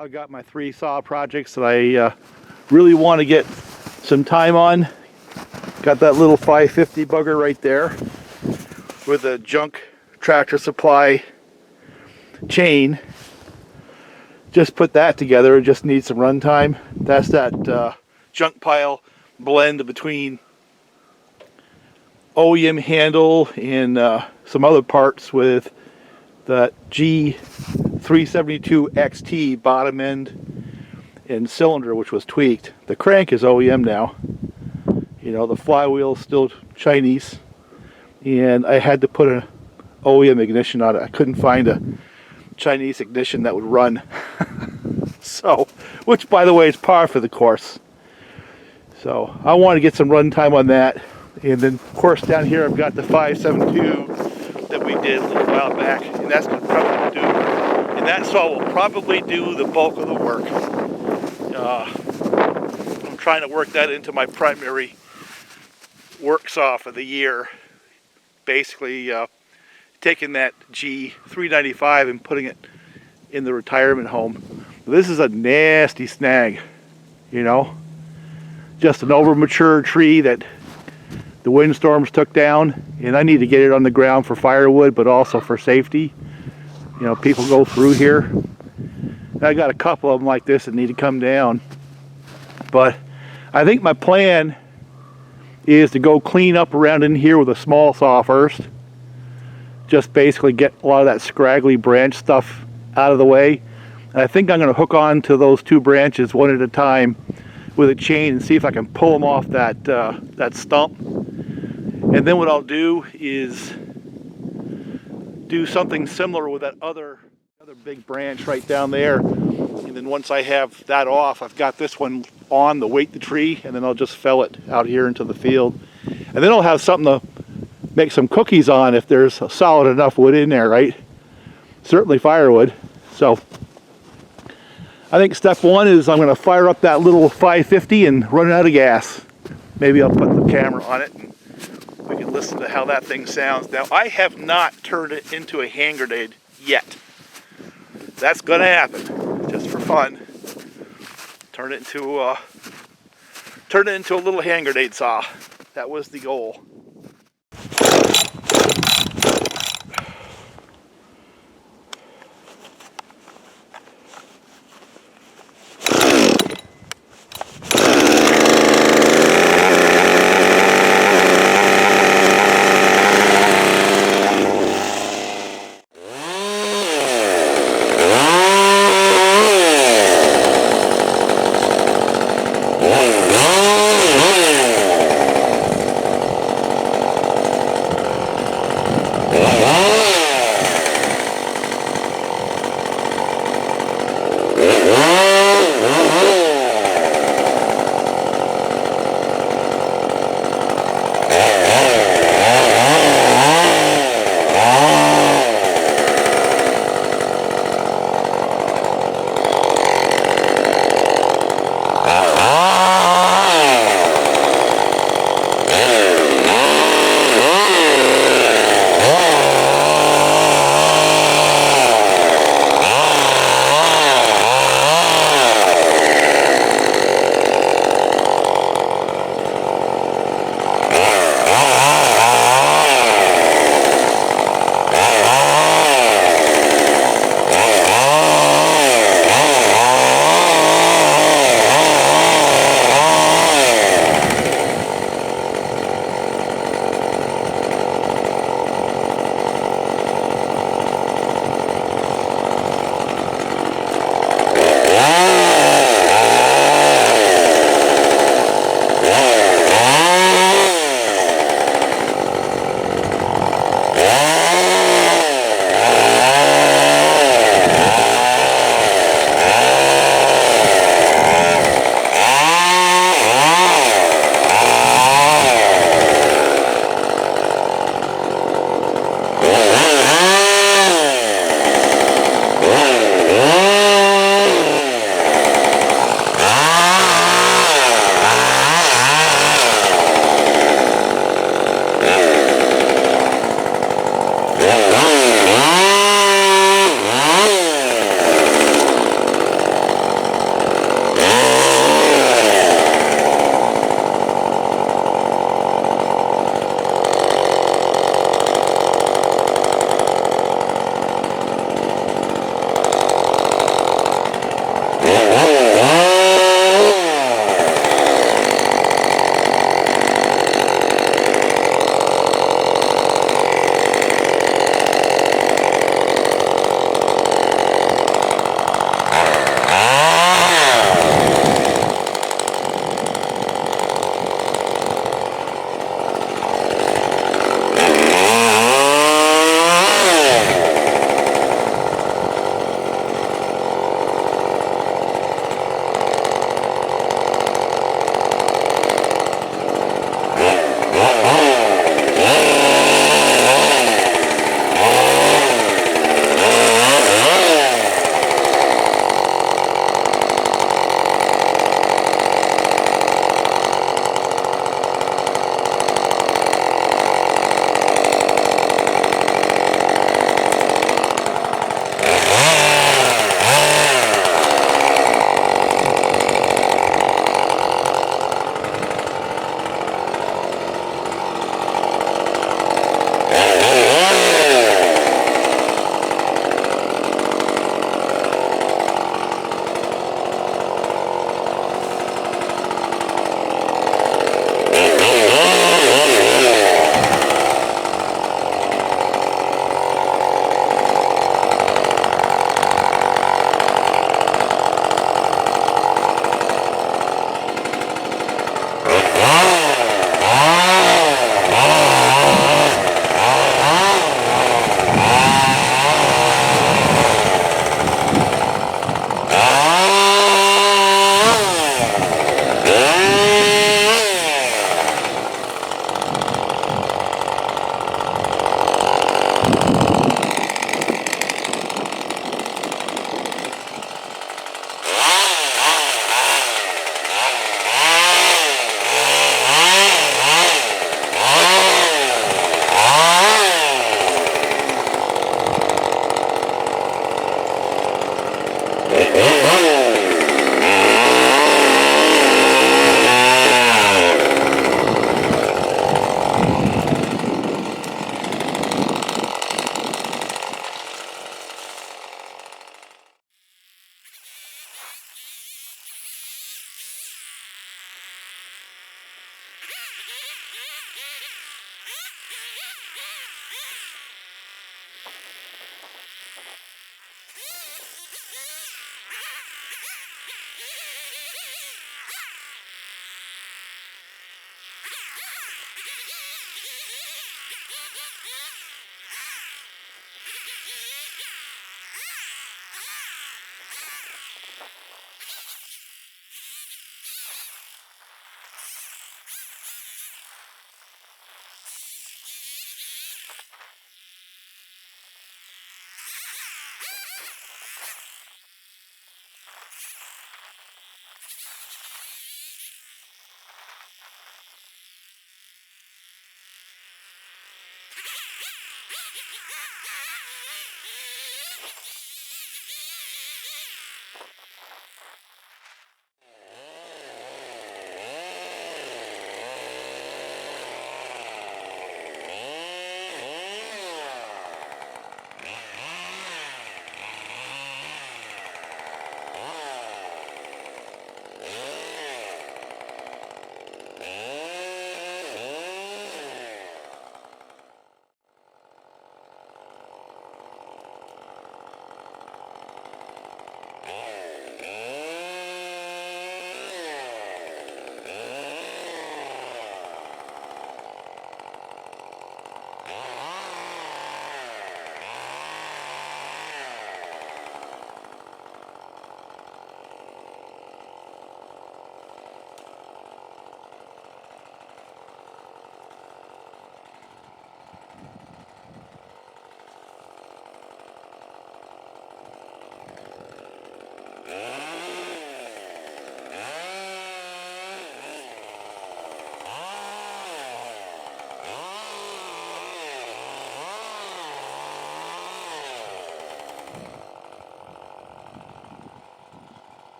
I've got my 3 saw projects that I really want to get some time on. Got that little 550 bugger right there with a junk Tractor Supply chain. Just put that together. It just needs some run time. That's that junk pile blend between OEM handle and some other parts with the g372XT bottom end and cylinder, which was tweaked. The crank is OEM now. You know, the flywheel is still Chinese, and I had to put an OEM ignition on it. I couldn't find a Chinese ignition that would run. So, which by the way is par for the course. So I want to get some run time on that. And then of course down here I've got the 572 that we did a little while back, and that's going to probably do, and that saw will probably do the bulk of the work. I'm trying to work that into my primary work saw for the year. Basically taking that G395 and putting it in the retirement home. This is a nasty snag, you know, just an over-mature tree that the windstorms took down, and I need to get it on the ground for firewood, but also for safety. You know, people go through here. I got a couple of them like this that need to come down, but I think my plan is to go clean up around in here with a small saw first. Just basically get a lot of that scraggly branch stuff out of the way. And I think I'm going to hook on to those 2 branches one at a time with a chain and see if I can pull them off that that stump. And then what I'll do is do something similar with that other big branch right down there. And then once I have that off, I've got this one on to weight the tree, and then I'll just fell it out here into the field. And then I'll have something to make some cookies on if there's a solid enough wood in there, right? Certainly firewood. So I think step 1 is I'm going to fire up that little 550 and run out of gas. Maybe I'll put the camera on it and we can listen to how that thing sounds. Now, I have not turned it into a hand grenade yet. That's going to happen, just for fun. Turn it into a little hand grenade saw. That was the goal.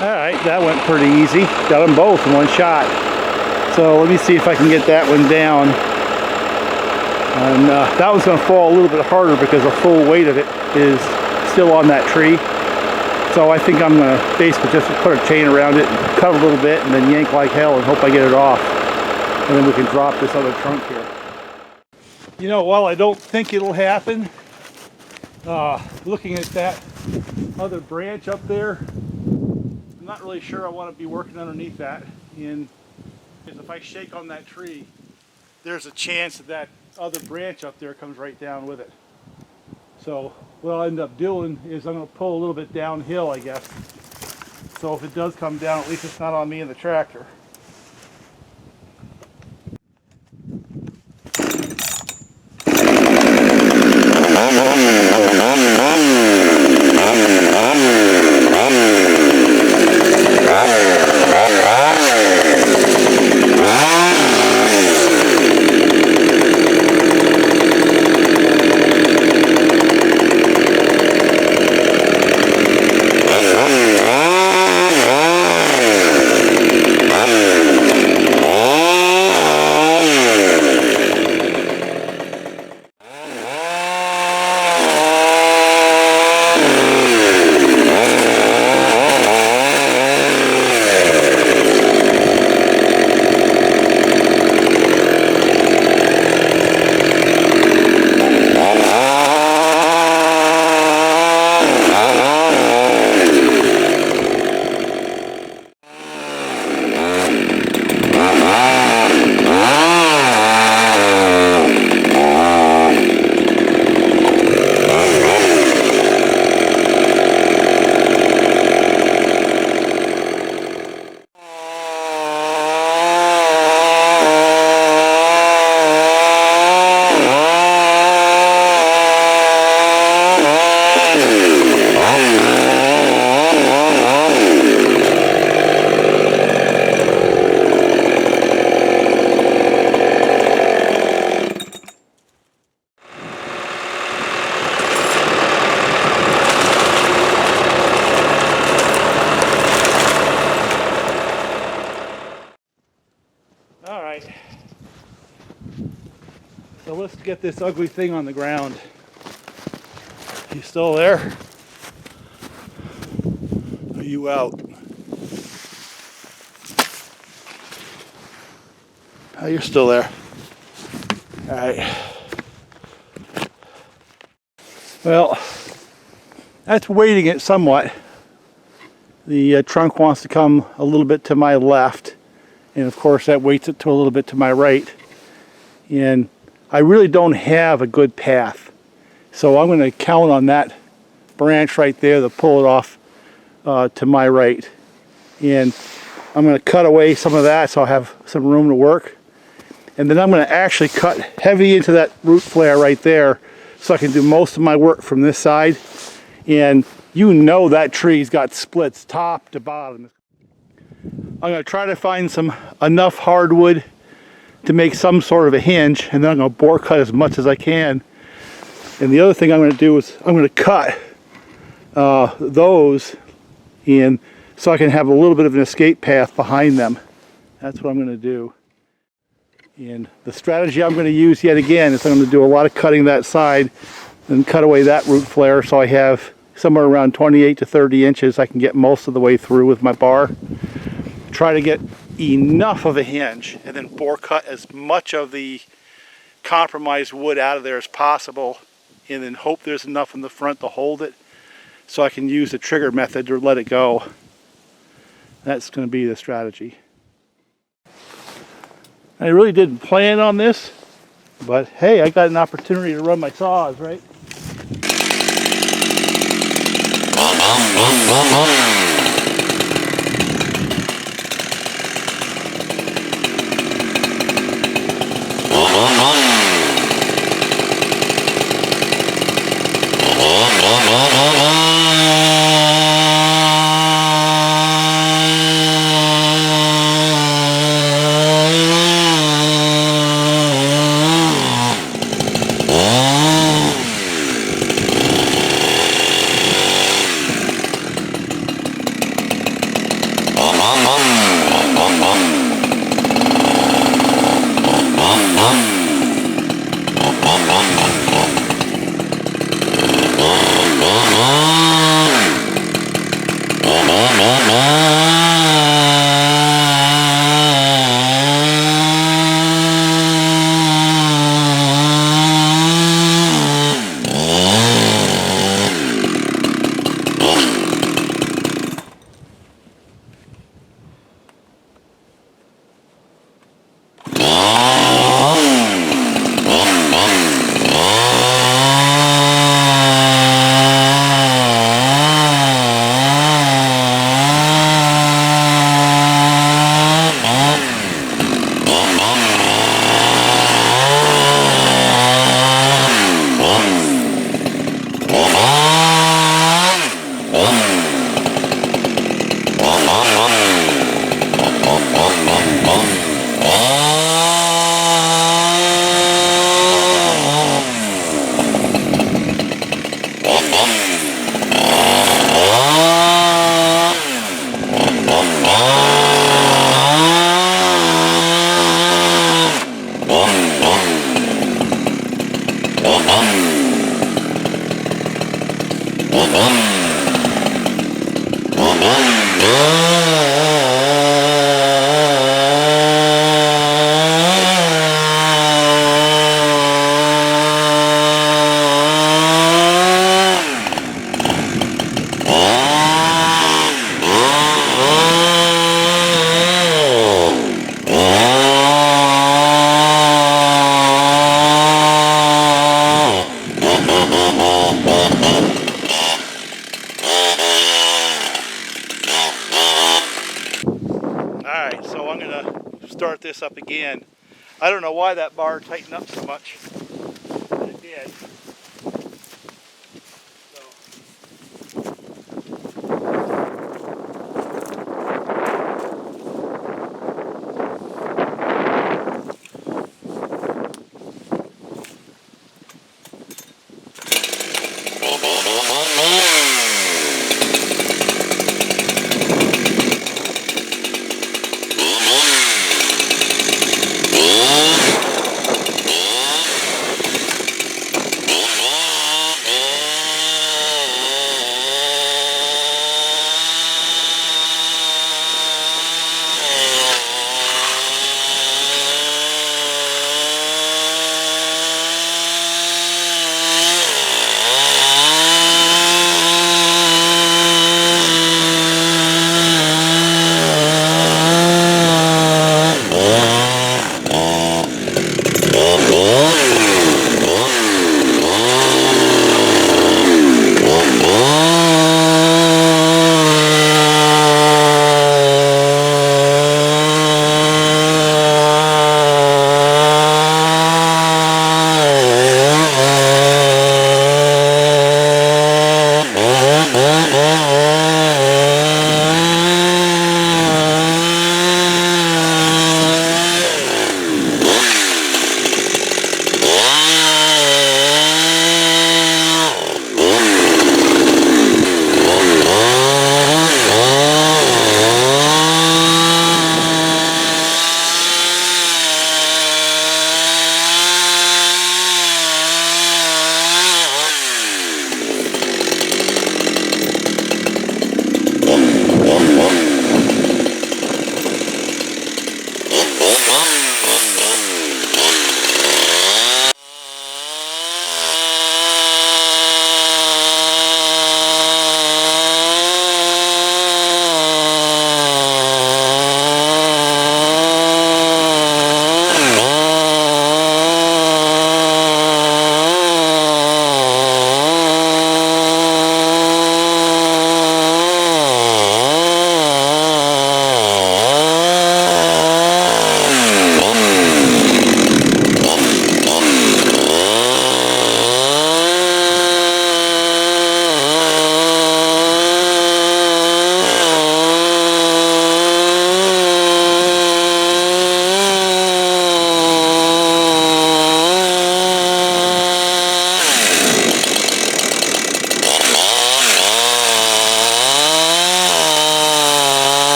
Alright, that went pretty easy. Got them both in one shot. So let me see if I can get that one down. And that one's going to fall a little bit harder because the full weight of it is still on that tree. So I think I'm going to basically just put a chain around it and cut a little bit and then yank like hell and hope I get it off. And then we can drop this other trunk here. You know, while I don't think it'll happen, looking at that other branch up there, I'm not really sure I want to be working underneath that in Because if I shake on that tree, there's a chance that that other branch up there comes right down with it. So what I'll end up doing is I'm going to pull a little bit downhill, I guess. So if it does come down, at least it's not on me and the tractor. So let's get this ugly thing on the ground. You still there? Are you out? Oh, you're still there. All right. Well, that's weighting it somewhat. The trunk wants to come a little bit to my left, and of course that weights it to a little bit to my right. And I really don't have a good path, so I'm going to count on that branch right there to pull it off to my right. And I'm going to cut away some of that so I'll have some room to work. And then I'm going to actually cut heavy into that root flare right there so I can do most of my work from this side. And you know that tree's got splits top to bottom. I'm going to try to find enough hardwood to make some sort of a hinge, and then I'm going to bore cut as much as I can. And the other thing I'm going to do is I'm going to cut those in so I can have a little bit of an escape path behind them. That's what I'm going to do. And the strategy I'm going to use yet again is I'm going to do a lot of cutting that side and cut away that root flare so I have somewhere around 28 to 30 inches I can get most of the way through with my bar. Try to get enough of a hinge and then bore cut as much of the compromised wood out of there as possible, and then hope there's enough in the front to hold it so I can use the trigger method to let it go. That's going to be the strategy. I really didn't plan on this, but hey, I got an opportunity to run my saws, right? start this up again. I don't know why that bar tightened up so much, but it did.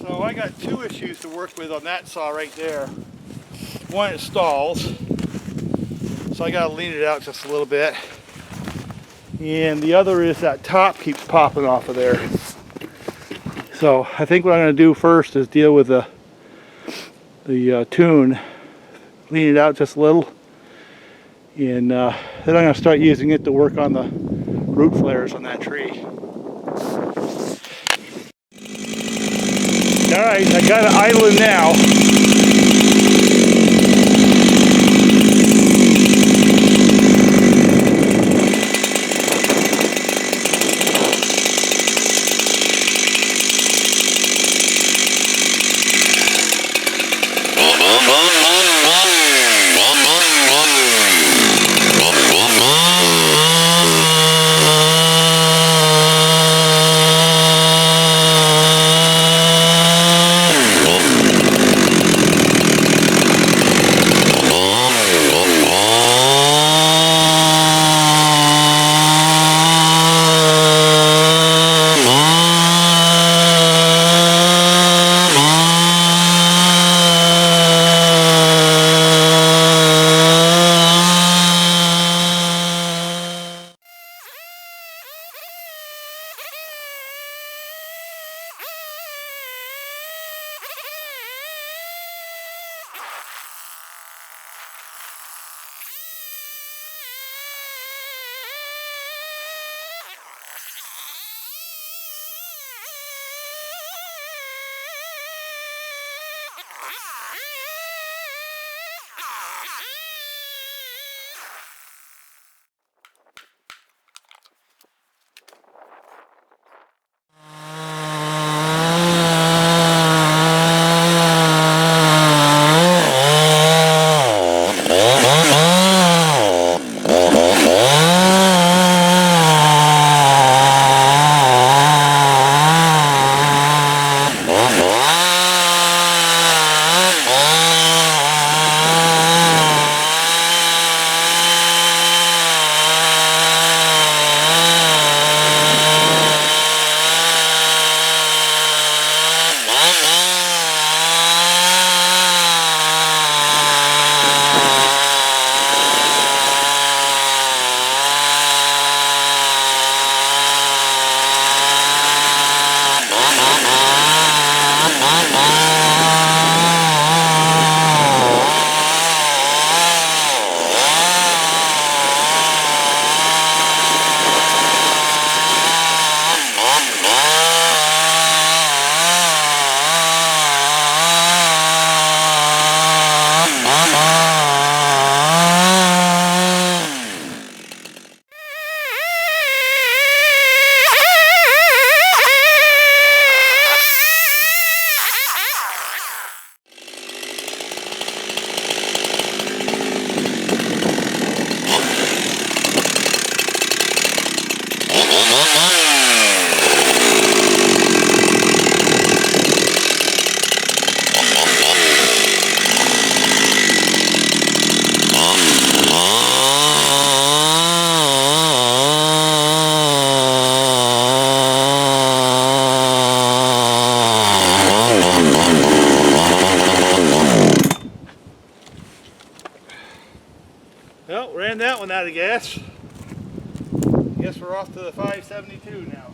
So I got two issues to work with on that saw right there. One, it stalls, so I gotta lean it out just a little bit. And the other is that top keeps popping off of there. So I think what I'm gonna do first is deal with the tune, lean it out just a little, and then I'm gonna start using it to work on the root flares on that tree. Alright, I got it idling now. Well, ran that one out of gas. Guess we're off to the 572 now.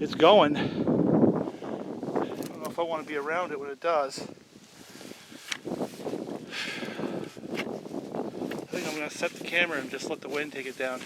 It's going. I don't know if I want to be around it when it does. I think I'm going to set the camera and just let the wind take it down.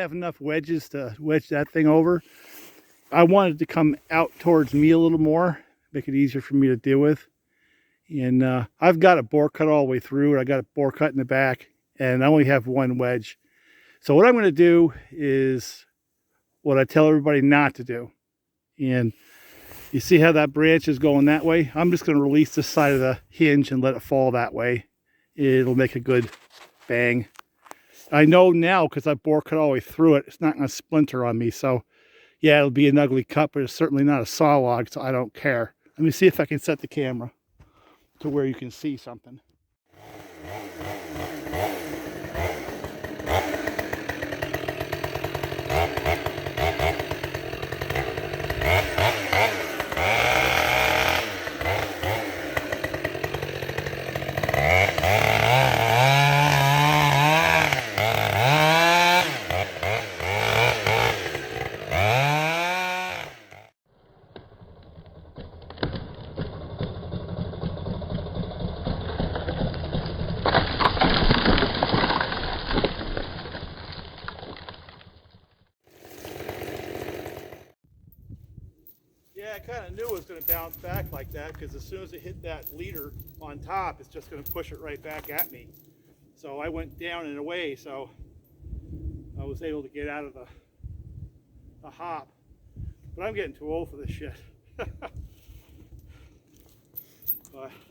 have enough wedges to wedge that thing over. I wanted to come out towards me a little more, make it easier for me to deal with. And I've got a bore cut all the way through, and I got a bore cut in the back, and I only have one wedge. So what I'm going to do is what I tell everybody not to do. And you see how that branch is going that way? I'm just going to release this side of the hinge and let it fall that way. It'll make a good bang. I know now because I bore cut all the way through it, it's not going to splinter on me. So yeah, it'll be an ugly cut, but it's certainly not a saw log, so I don't care. Let me see if I can set the camera to where you can see something. Yeah, I kind of knew it was going to bounce back like that because as soon as it hit that leader on top, it's just going to push it right back at me. So I went down and away, so I was able to get out of the hop. But I'm getting too old for this shit.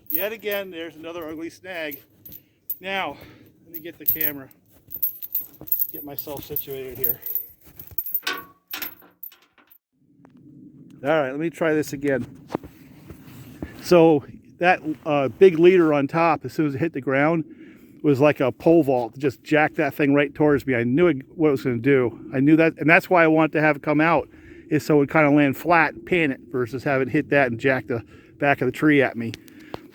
Yet again, there's another ugly snag. Now, let me get the camera, get myself situated here. All right, let me try this again. So that big leader on top, as soon as it hit the ground, was like a pole vault. Just jacked that thing right towards me. I knew what it was going to do. I knew that, and that's why I wanted to have it come out, is so it would kind of land flat and pan it versus have it hit that and jack the back of the tree at me.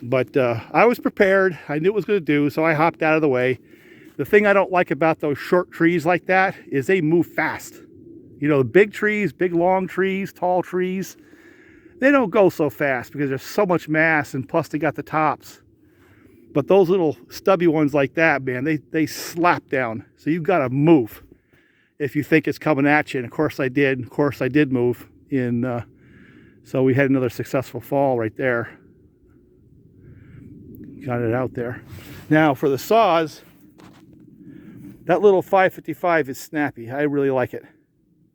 But I was prepared. I knew what it was going to do, so I hopped out of the way. The thing I don't like about those short trees like that is they move fast. You know, the big trees, big long trees, tall trees, they don't go so fast because there's so much mass, and plus they got the tops. But those little stubby ones like that, man, they slap down. So you've got to move if you think it's coming at you. And of course I did. Of course I did move. So we had another successful fall right there. Got it out there. Now for the saws, that little 555 is snappy. I really like it.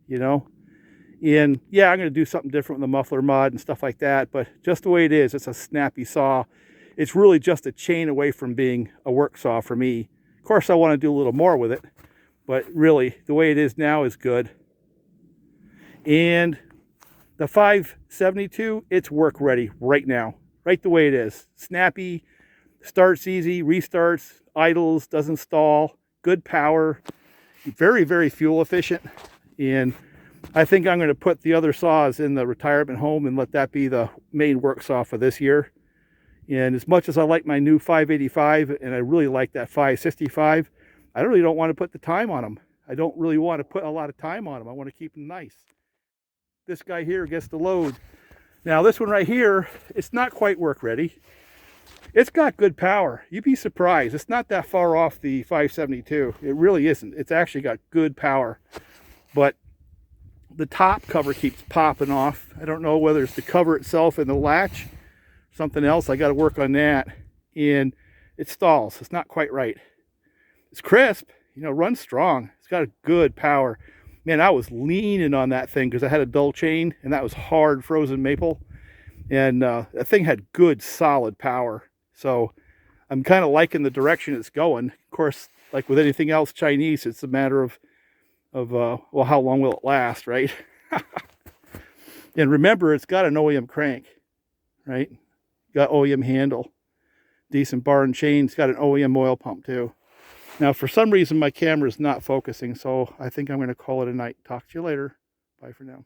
You know, and yeah, I'm going to do something different with the muffler mud and stuff like that, but just the way it is, it's a snappy saw. It's really just a chain away from being a work saw for me. Of course, I want to do a little more with it, but really, the way it is now is good. And the 572, it's work ready right now, right the way it is. Snappy, starts easy, restarts, idles, doesn't stall, good power, very, very fuel efficient. And I think I'm going to put the other saws in the retirement home and let that be the main work saw for this year. And as much as I like my new 585 and I really like that 565, I really don't want to put the time on them. I don't really want to put a lot of time on them. I want to keep them nice. This guy here gets the load. Now this one right here, it's not quite work ready. It's got good power. You'd be surprised. It's not that far off the 572. It really isn't. It's actually got good power. But the top cover keeps popping off. I don't know whether it's the cover itself and the latch, something else. I got to work on that. And it stalls. It's not quite right. It's crisp, you know, runs strong. It's got a good power. Man, I was leaning on that thing because I had a dull chain and that was hard frozen maple. And that thing had good solid power. So I'm kind of liking the direction it's going. Of course, like with anything else Chinese, it's a matter of well, how long will it last, right? And remember, it's got an OEM crank, right? Got OEM handle, decent bar and chain. It's got an OEM oil pump too. Now, for some reason, my camera is not focusing, so I think I'm going to call it a night. Talk to you later. Bye for now.